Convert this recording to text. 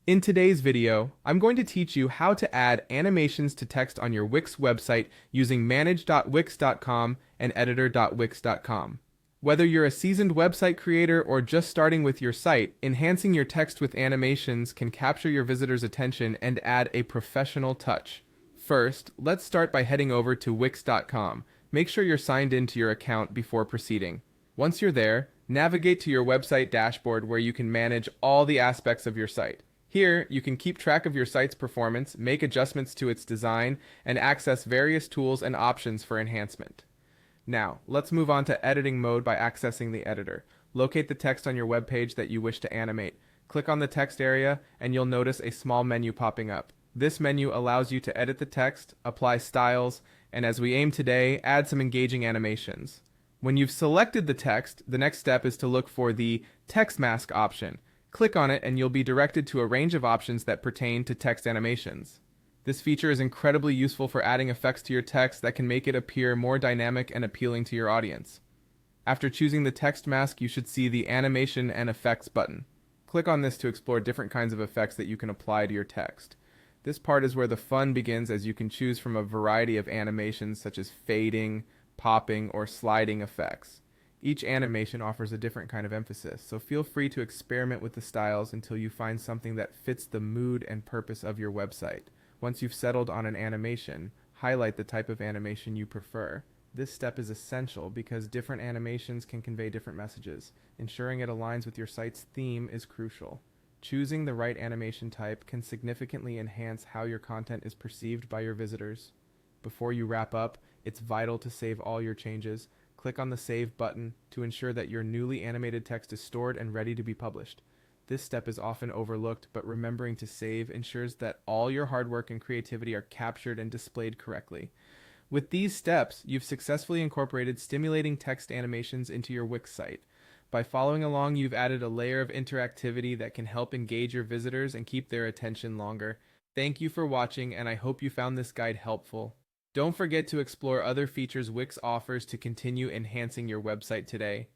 In today's video, I'm going to teach you how to add animations to text on your Wix website using manage.wix.com and editor.wix.com. Whether you're a seasoned website creator or just starting with your site, enhancing your text with animations can capture your visitors' attention and add a professional touch. First, let's start by heading over to wix.com. Make sure you're signed into your account before proceeding. Once you're there, navigate to your website dashboard where you can manage all the aspects of your site. Here, you can keep track of your site's performance, make adjustments to its design, and access various tools and options for enhancement. Now, let's move on to editing mode by accessing the editor. Locate the text on your web page that you wish to animate. Click on the text area, and you'll notice a small menu popping up. This menu allows you to edit the text, apply styles, and as we aim today, add some engaging animations. When you've selected the text, the next step is to look for the text mask option. Click on it and you'll be directed to a range of options that pertain to text animations. This feature is incredibly useful for adding effects to your text that can make it appear more dynamic and appealing to your audience. After choosing the text mask, you should see the Animation and Effects button. Click on this to explore different kinds of effects that you can apply to your text. This part is where the fun begins, as you can choose from a variety of animations such as fading, popping, or sliding effects. Each animation offers a different kind of emphasis, so feel free to experiment with the styles until you find something that fits the mood and purpose of your website. Once you've settled on an animation, highlight the type of animation you prefer. This step is essential because different animations can convey different messages. Ensuring it aligns with your site's theme is crucial. Choosing the right animation type can significantly enhance how your content is perceived by your visitors. Before you wrap up, it's vital to save all your changes. Click on the Save button to ensure that your newly animated text is stored and ready to be published. This step is often overlooked, but remembering to save ensures that all your hard work and creativity are captured and displayed correctly. With these steps, you've successfully incorporated stimulating text animations into your Wix site. By following along, you've added a layer of interactivity that can help engage your visitors and keep their attention longer. Thank you for watching, and I hope you found this guide helpful. Don't forget to explore other features Wix offers to continue enhancing your website today.